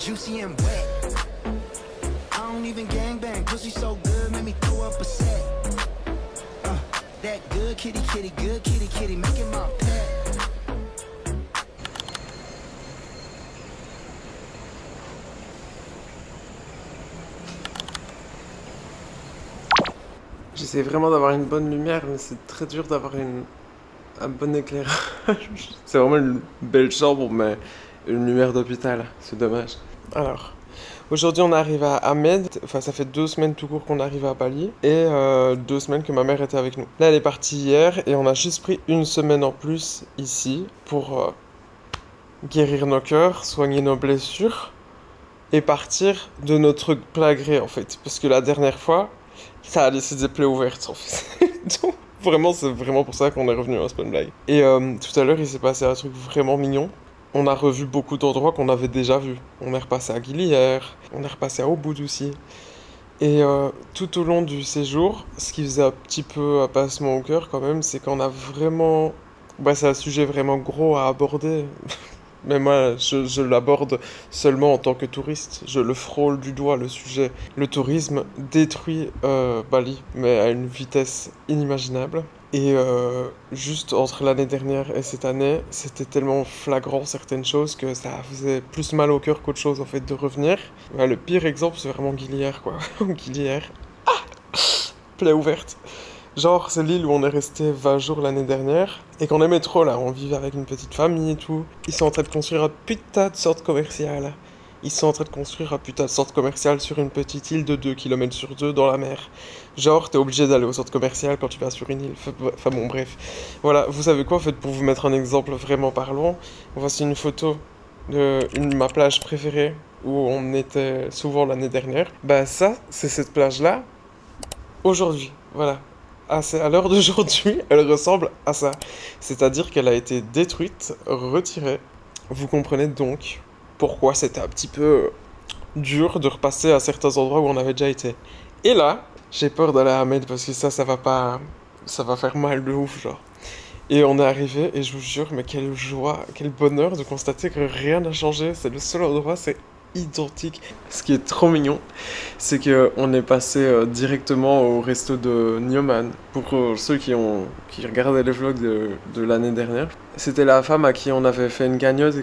juicy and wet. I don't even gangbang, pussy so good, make me throw up a set. That good kitty kitty, good kitty kitty, make it my pet. J'essaie vraiment d'avoir une bonne lumière, mais c'est très dur d'avoir un bon éclairage. C'est vraiment une belle chambre, mais une lumière d'hôpital, c'est dommage. Alors, aujourd'hui on arrive à Ahmed, enfin ça fait 2 semaines tout court qu'on arrive à Bali, et 2 semaines que ma mère était avec nous. Là elle est partie hier, et on a juste pris 1 semaine en plus ici, pour guérir nos cœurs, soigner nos blessures, et partir de notre plein gré en fait. Parce que la dernière fois, ça a laissé des plaies ouvertes en fait. Donc vraiment, c'est vraiment pour ça qu'on est revenu à Spun Black. Et tout à l'heure, il s'est passé un truc vraiment mignon. On a revu beaucoup d'endroits qu'on avait déjà vus. On est repassé à Guilière, on est repassé à Ubud aussi. Et tout au long du séjour, ce qui faisait un petit peu un passement au cœur quand même, c'est qu'on a vraiment... Bah, c'est un sujet vraiment gros à aborder. Mais moi, je l'aborde seulement en tant que touriste. Je le frôle du doigt, le sujet. Le tourisme détruit Bali, mais à une vitesse inimaginable. Et juste entre l'année dernière et cette année, c'était tellement flagrant certaines choses que ça faisait plus mal au cœur qu'autre chose en fait de revenir. Ouais, le pire exemple, c'est vraiment Guilière quoi. Guilière. Ah, plaie ouverte. Genre, c'est l'île où on est resté 20 jours l'année dernière, et qu'on aimait trop là, on vivait avec une petite famille et tout. Ils sont en train de construire un putain de centre commercial. Ils sont en train de construire un putain de centre commercial sur une petite île de 2 km sur 2 dans la mer. Genre, t'es obligé d'aller au centre commercial quand tu vas sur une île. Enfin bon, bref. Voilà, vous savez quoi, en fait, pour vous mettre un exemple vraiment parlant, voici une photo de ma plage préférée, où on était souvent l'année dernière. Bah ça, c'est cette plage-là, aujourd'hui, voilà. À l'heure d'aujourd'hui, elle ressemble à ça. C'est-à-dire qu'elle a été détruite, retirée. Vous comprenez donc pourquoi c'était un petit peu dur de repasser à certains endroits où on avait déjà été. Et là, j'ai peur d'aller à Ahmed parce que ça va pas... Ça va faire mal de ouf, genre. Et on est arrivé, et je vous jure, mais quelle joie, quel bonheur de constater que rien n'a changé. C'est le seul endroit, c'est identique. Ce qui est trop mignon, c'est qu'on est passé directement au resto de Nyoman. Pour ceux qui regardaient les vlogs de l'année dernière, c'était la femme à qui on avait fait une cagnotte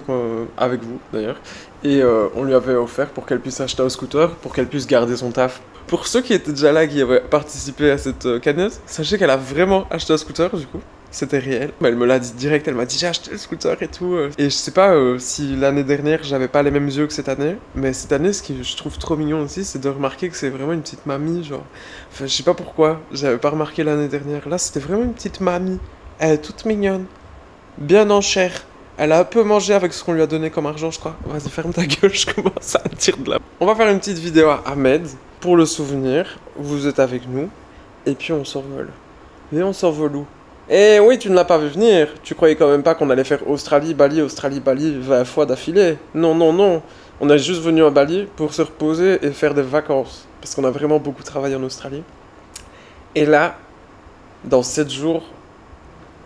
avec vous d'ailleurs, et on lui avait offert pour qu'elle puisse acheter un scooter, pour qu'elle puisse garder son taf. Pour ceux qui étaient déjà là, qui avaient participé à cette cagnotte, sachez qu'elle a vraiment acheté un scooter du coup. C'était réel. Elle me l'a dit direct, elle m'a dit j'ai acheté le scooter et tout. Et je sais pas si l'année dernière j'avais pas les mêmes yeux que cette année, mais cette année ce que je trouve trop mignon aussi, c'est de remarquer que c'est vraiment une petite mamie, genre. Enfin je sais pas pourquoi, j'avais pas remarqué l'année dernière. Là c'était vraiment une petite mamie. Elle est toute mignonne, bien en chair. Elle a un peu mangé avec ce qu'on lui a donné comme argent je crois. Vas-y ferme ta gueule, je commence à tirer de là. On va faire une petite vidéo à Ahmed, pour le souvenir. Vous êtes avec nous, et puis on s'envole. Et on s'envole où? Eh oui, tu ne l'as pas vu venir. Tu croyais quand même pas qu'on allait faire Australie, Bali, 20 fois d'affilée. Non, non, non. On est juste venu à Bali pour se reposer et faire des vacances. Parce qu'on a vraiment beaucoup travaillé en Australie. Et là, dans 7 jours,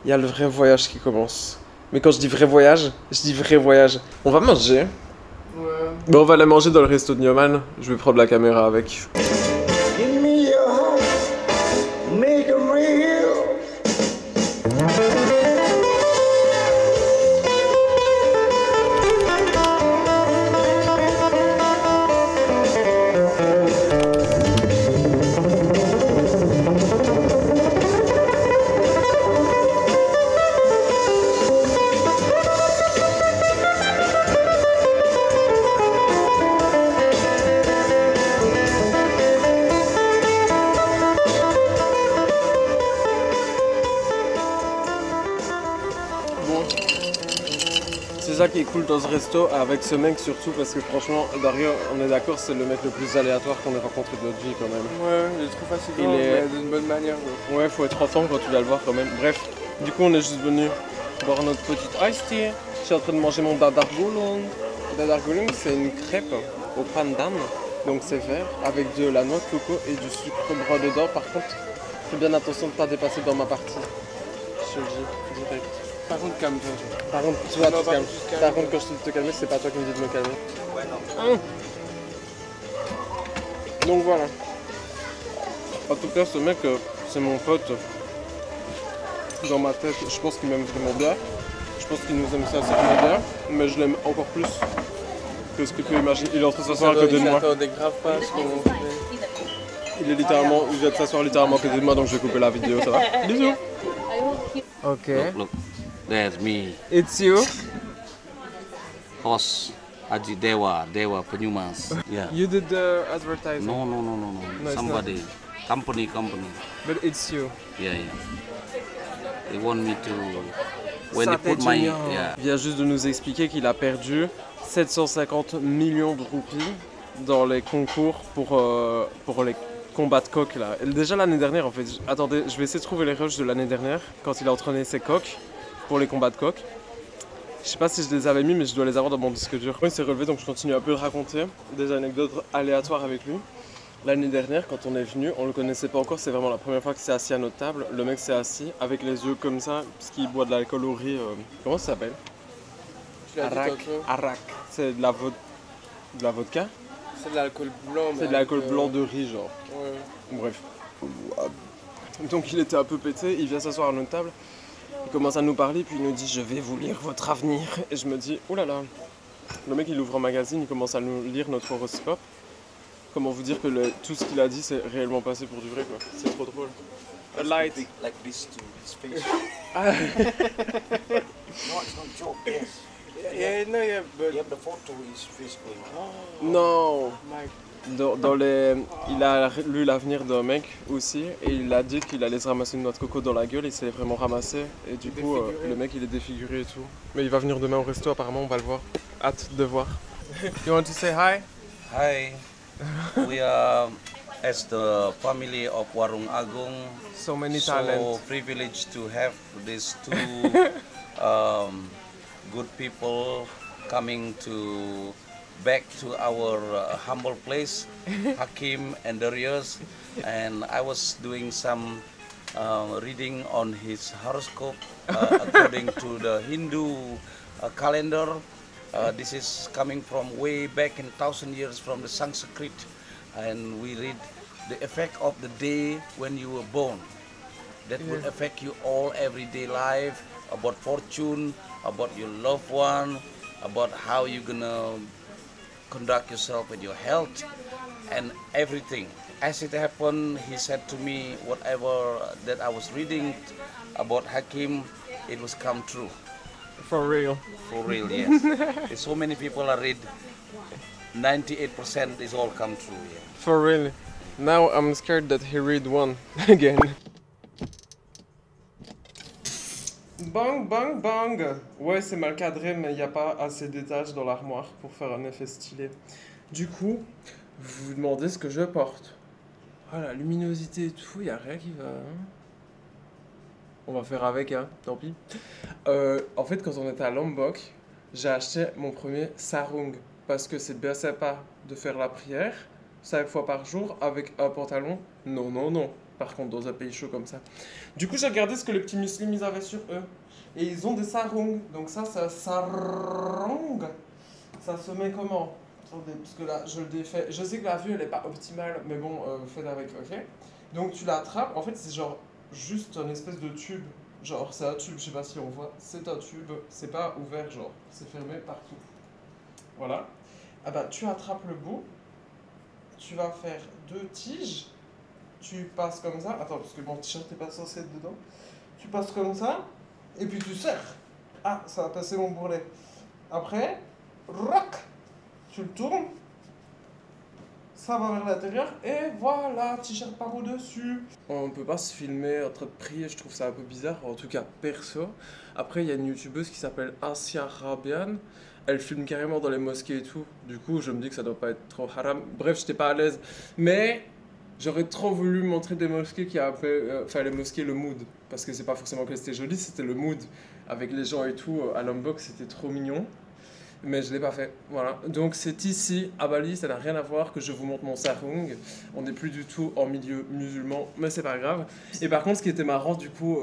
il y a le vrai voyage qui commence. Mais quand je dis vrai voyage, je dis vrai voyage. On va manger. Ouais. Bon, on va aller manger dans le resto de Nyoman. Je vais prendre la caméra avec. C'est ça qui est cool dans ce resto, avec ce mec surtout, parce que franchement, Dario, on est d'accord, c'est le mec le plus aléatoire qu'on ait rencontré de notre vie quand même. Ouais, il est trop fatigant, mais d'une bonne manière. Donc. Ouais, faut être ensemble quand tu vas le voir quand même. Bref, du coup on est juste venu boire notre petite iced tea. Je suis en train de manger mon dadar gulung. Dadar gulung, c'est une crêpe au pandan, donc c'est vert, avec de la noix de coco et du sucre brun dedans. Par contre, fais bien attention de ne pas dépasser dans ma partie. Je te le dis direct. Par contre, calme-toi. Par contre, tu vas Non, te par calmer. contre, juste calme. Par contre, quand je te dis de te calmer, c'est pas toi qui me dis de me calmer. Donc voilà. En tout cas, ce mec, c'est mon pote. Dans ma tête, je pense qu'il m'aime vraiment bien. Je pense qu'il nous aime sincèrement bien. Mais je l'aime encore plus que ce que tu peux imaginer. Il est en train de s'asseoir à côté de moi. Ça des graves passes qu'on fait. Il vient de s'asseoir littéralement à côté de moi, donc je vais couper la vidéo, ça va? Bisous. Ok. Look, there's me, It's you. host Haji Dewa Penyumas. Yeah. You did the advertising. No. it's Somebody, company. But it's you. Yeah. They want me to. When they put my, yeah. Il vient juste de nous expliquer qu'il a perdu 750 millions de roupies dans les concours pour les combats de coqs là. Et déjà l'année dernière en fait. Attendez, je vais essayer de trouver les rushs de l'année dernière quand il a entraîné ses coqs pour les combats de coqs. Je sais pas si je les avais mis mais je dois les avoir dans mon disque dur. Il s'est relevé donc je continue un peu de raconter des anecdotes aléatoires avec lui. L'année dernière, quand on est venu, on le connaissait pas encore, c'est vraiment la première fois qu'il s'est assis à notre table. Le mec s'est assis avec les yeux comme ça, parce qu'il boit de l'alcool au riz. Comment ça s'appelle? Arak. C'est de la vodka? C'est de l'alcool blanc. C'est de l'alcool blanc de riz, genre. Ouais. Bref. Donc il était un peu pété, il vient s'asseoir à notre table. Il commence à nous parler, puis il nous dit « Je vais vous lire votre avenir ». Et je me dis « Oh là là ». Le mec, il ouvre un magazine, il commence à nous lire notre horoscope. Comment vous dire que tout ce qu'il a dit, c'est réellement passé pour du vrai, quoi. C'est trop drôle. A light. Like this to his face. Ah. No, it's not joke, yes. Yeah, but... You have the photo, his face going, oh. Non. Mike. Il a lu l'avenir d'un mec aussi, et il a dit qu'il allait se ramasser une noix de coco dans la gueule, il s'est vraiment ramassé, et du coup, le mec, il est défiguré et tout. Mais il va venir demain au resto, apparemment, on va le voir. Hâte de voir. You want to say hi? Hi. We are, as the family of Warung Agung, So many so talents. privileged to have these two good people coming back to our humble place, Hakim and Darius. And I was doing some reading on his horoscope according to the Hindu calendar. This is coming from way back in 1,000 years from the Sanskrit, and we read the effect of the day when you were born. That will affect you all everyday life, about fortune, about your loved one, about how you're gonna conduct yourself with your health and everything. As it happened, he said to me, whatever that I was reading about Hakim, it was come true. For real. For real, yes. There's so many people I read, 98% is all come true. Yeah. For real. Now I'm scared that he read one again. Bang, bang, bang. Ouais, c'est mal cadré, mais il n'y a pas assez d'étages dans l'armoire pour faire un effet stylé. Du coup, vous vous demandez ce que je porte. Ah, la luminosité et tout, il n'y a rien qui va. Hein. On va faire avec, hein, tant pis. En fait, quand on était à Lombok, j'ai acheté mon premier sarung. Parce que c'est bien sympa de faire la prière 5 fois par jour avec un pantalon. Non. Par contre, dans un pays chaud comme ça. Du coup, j'ai regardé ce que les petits muslims ils avaient sur eux. Et ils ont des sarongs. Donc ça, c'est un sarong. Ça se met comment? Attendez, parce que là, je le défais. Je sais que la vue, elle n'est pas optimale. Mais bon, faites avec, ok? Donc tu l'attrapes. En fait, c'est genre juste un espèce de tube. Genre, c'est un tube, je sais pas si on voit. C'est un tube. C'est pas ouvert, genre. C'est fermé partout. Voilà. Ah bah, tu attrapes le bout. Tu vas faire 2 tiges. Tu passes comme ça. Attends, parce que mon t-shirt n'est pas censé être dedans. Tu passes comme ça. Et puis tu serres. Ah, ça a passé mon bourrelet. Après, rock. Tu le tournes. Ça va vers l'intérieur. Et voilà, t-shirt par au-dessus. On peut pas se filmer en train de prier. Je trouve ça un peu bizarre. En tout cas, perso. Après, il y a une youtubeuse qui s'appelle Asia Rabian. Elle filme carrément dans les mosquées et tout. Du coup, je me dis que ça doit pas être trop haram. Bref, j'étais pas à l'aise. Mais j'aurais trop voulu montrer des mosquées qui appellent, enfin les mosquées le mood. Parce que c'est pas forcément que c'était joli, c'était le mood. Avec les gens et tout, à Lombok, c'était trop mignon. Mais je l'ai pas fait. Voilà. Donc c'est ici, à Bali, ça n'a rien à voir que je vous montre mon sarung. On n'est plus du tout en milieu musulman, mais c'est pas grave. Et par contre, ce qui était marrant du coup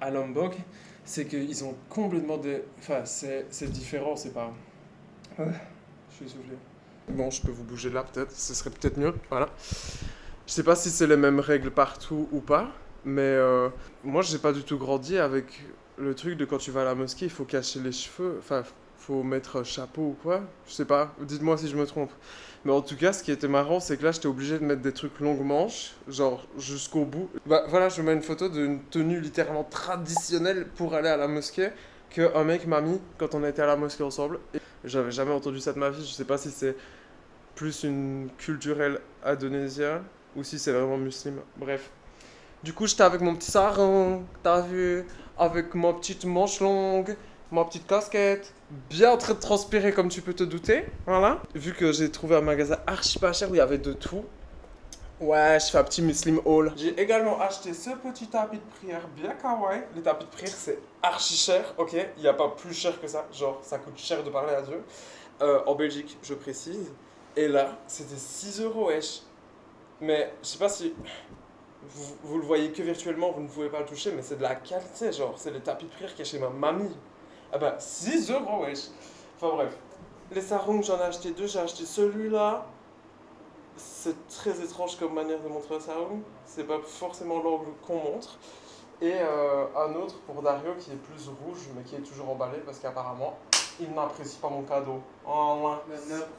à Lombok, c'est qu'ils ont complètement des... Enfin, c'est différent, c'est pas... Je suis essoufflé. Bon, je peux vous bouger là peut-être, ce serait peut-être mieux, voilà. Je sais pas si c'est les mêmes règles partout ou pas, mais moi j'ai pas du tout grandi avec le truc de quand tu vas à la mosquée, il faut cacher les cheveux, enfin, faut mettre un chapeau ou quoi, je sais pas, dites-moi si je me trompe. Mais en tout cas, ce qui était marrant, c'est que là, j'étais obligé de mettre des trucs longues manches, genre jusqu'au bout. Bah voilà, je mets une photo d'une tenue littéralement traditionnelle pour aller à la mosquée qu'un mec m'a mis quand on était à la mosquée ensemble. Et j'avais jamais entendu ça de ma vie, je sais pas si c'est plus une culturelle indonésienne ou si c'est vraiment musulman. Bref. Du coup, j'étais avec mon petit sarong, t'as vu, avec ma petite manche longue, ma petite casquette, bien en train de transpirer comme tu peux te douter, voilà. Vu que j'ai trouvé un magasin archi pas cher où il y avait de tout. Ouais, je fais un petit Muslim haul. J'ai également acheté ce petit tapis de prière bien kawaii. Les tapis de prière, c'est archi cher, ok. Il n'y a pas plus cher que ça, genre ça coûte cher de parler à Dieu. En Belgique, je précise. Et là, c'était 6 €, wesh. Mais je sais pas si vous le voyez que virtuellement, vous ne pouvez pas le toucher, mais c'est de la qualité, genre. C'est le tapis de prière qui est chez ma mamie. Ah bah, 6 €, wesh. Enfin bref. Les sarongs, j'en ai acheté 2. J'ai acheté celui-là. C'est très étrange comme manière de montrer un sarong. C'est pas forcément l'angle qu'on montre. Et un autre pour Dario qui est plus rouge, mais qui est toujours emballé parce qu'apparemment, il n'apprécie pas mon cadeau. Oh,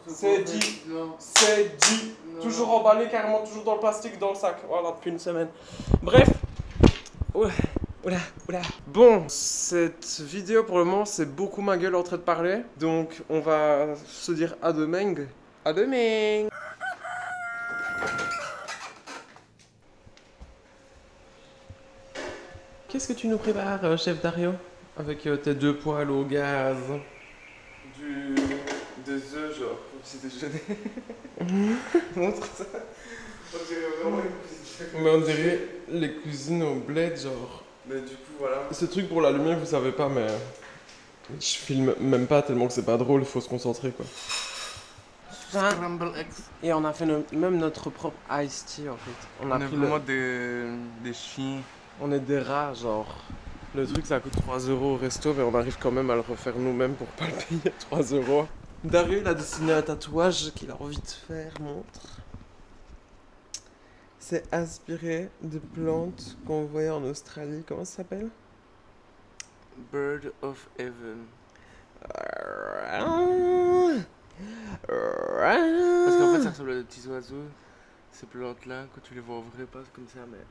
c'est dit. C'est dit. Toujours emballé, carrément, toujours dans le plastique, dans le sac. Voilà, depuis une semaine. Bref. Oula. Oula. Bon, cette vidéo pour le moment, c'est beaucoup ma gueule en train de parler. Donc, on va se dire à demain. À demain. Qu'est-ce que tu nous prépares, chef Dario? Avec tes 2 poêles au gaz. Des œufs, genre, comme si déjeuner. Montre ça. On dirait vraiment une cuisine. Mais on dirait les cuisines au bled, genre. Mais du coup, voilà. Ce truc pour la lumière, vous savez pas, mais je filme même pas tellement que c'est pas drôle, il faut se concentrer, quoi. Scramble eggs. Et on a fait même notre propre iced tea, en fait. On est vraiment des chiens. On est des rats, genre. Le truc, ça coûte 3 € au resto, mais on arrive quand même à le refaire nous-mêmes pour pas le payer 3 €. Dario, il a dessiné un tatouage qu'il a envie de faire, montre. C'est inspiré de plantes qu'on voyait en Australie. Comment ça s'appelle? Bird of Heaven. Parce qu'en fait, ça ressemble à des petits oiseaux. Ces plantes-là, quand tu les vois en vrai, pas comme ça, mais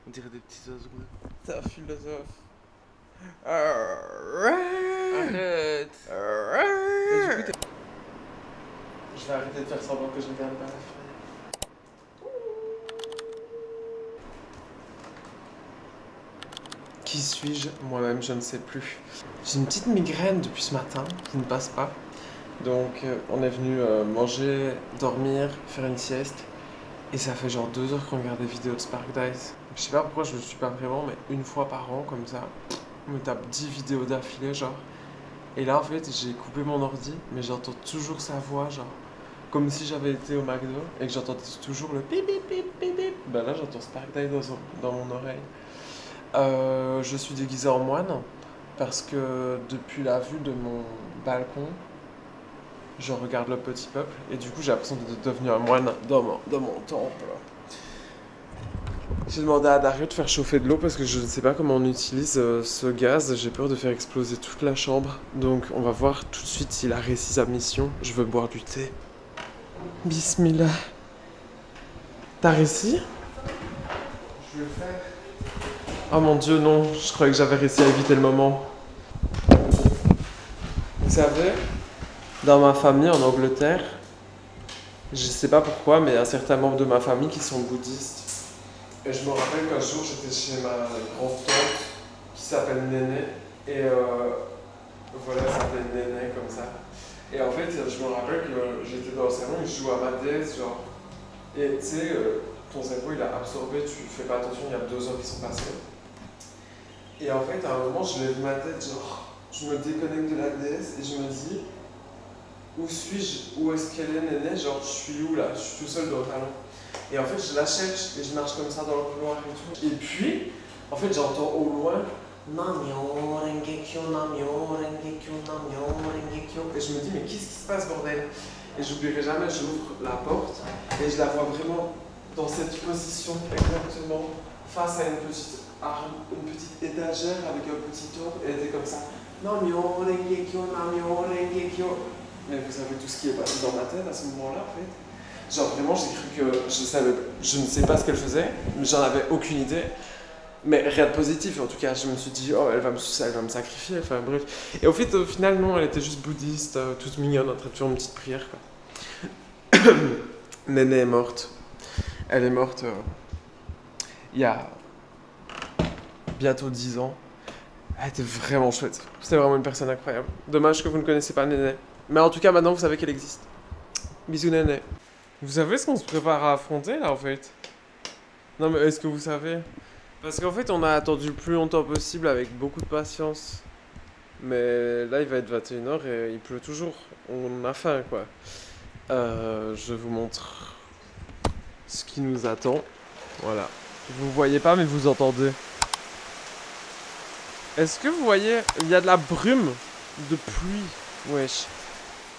on dirait des petits oiseaux. T'es un philosophe. Arrête. Je vais arrêter de faire semblant que je ne regarde pas la fenêtre. Qui suis-je? Moi-même, je ne sais plus. J'ai une petite migraine depuis ce matin qui ne passe pas. Donc, on est venu manger, dormir, faire une sieste. Et ça fait genre 2 heures qu'on regarde des vidéos de Spark Dice. Je sais pas pourquoi je le suis pas vraiment, mais une fois par an, comme ça, on me tape 10 vidéos d'affilée, genre. Et là, en fait, j'ai coupé mon ordi, mais j'entends toujours sa voix, genre. Comme si j'avais été au McDo et que j'entendais toujours le pip pip pip pip pip. Ben là, j'entends Spark Dice dans mon oreille. Je suis déguisé en moine parce que depuis la vue de mon balcon, je regarde le petit peuple et du coup j'ai l'impression de devenir un moine dans mon temple. J'ai demandé à Dario de faire chauffer de l'eau parce que je ne sais pas comment on utilise ce gaz. J'ai peur de faire exploser toute la chambre. Donc on va voir tout de suite s'il a réussi sa mission. Je veux boire du thé. Bismillah. T'as réussi? Je vais le faire. Oh mon dieu, non. Je croyais que j'avais réussi à éviter le moment. Vous savez, dans ma famille en Angleterre, je sais pas pourquoi, mais il y a certains membres de ma famille qui sont bouddhistes. Et je me rappelle qu'un jour, j'étais chez ma grand-tante qui s'appelle Néné. Et voilà, elle s'appelle Néné comme ça. Et en fait, je me rappelle que j'étais dans le salon et je jouais à ma déesse, genre. Et tu sais, ton cerveau, il a absorbé, tu fais pas attention, il y a 2 heures qui sont passées. Et en fait, à un moment, je lève ma tête, genre, je me déconnecte de la déesse et je me dis, où suis-je? Où est-ce qu'elle est, Néné? Genre, je suis où là? Je suis tout seul dans le salon. Et en fait, je la cherche et je marche comme ça dans le couloir et tout. Et puis, en fait, j'entends au loin Namyo Rengekyo, Namyo Rengekyo, Namyo Rengekyo. Et je me dis, mais qu'est-ce qui se passe, bordel? Et j'oublierai jamais, j'ouvre la porte et je la vois vraiment dans cette position exactement face à une petite étagère avec un petit tour. Et elle était comme ça. Namyo Rengekyo, Namyo Rengekyo. Mais vous savez tout ce qui est passé dans ma tête à ce moment-là, en fait. Genre vraiment, j'ai cru que je ne sais pas ce qu'elle faisait, mais j'en avais aucune idée. Mais rien de positif, en tout cas, je me suis dit, oh, elle va me sacrifier, enfin bref. Et au final, non, elle était juste bouddhiste, toute mignonne, en train de faire une petite prière, quoi. Néné est morte. Elle est morte il y a bientôt 10 ans. Elle était vraiment chouette. C'était vraiment une personne incroyable. Dommage que vous ne connaissez pas Néné. Mais en tout cas, maintenant, vous savez qu'elle existe. Bisous, Néné. Vous savez ce qu'on se prépare à affronter, là, en fait? Non, mais est-ce que vous savez? Parce qu'en fait, on a attendu le plus longtemps possible avec beaucoup de patience. Mais là, il va être 21h et il pleut toujours. On a faim, quoi. Je vous montre ce qui nous attend. Voilà. Vous voyez pas, mais vous entendez. Est-ce que vous voyez? Il y a de la brume de pluie. Wesh.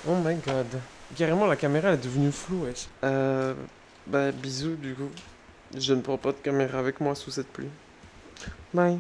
Oh my god. Carrément, la caméra est devenue floue, wesh. Bah, bisous, du coup. Je ne prends pas de caméra avec moi sous cette pluie. Bye.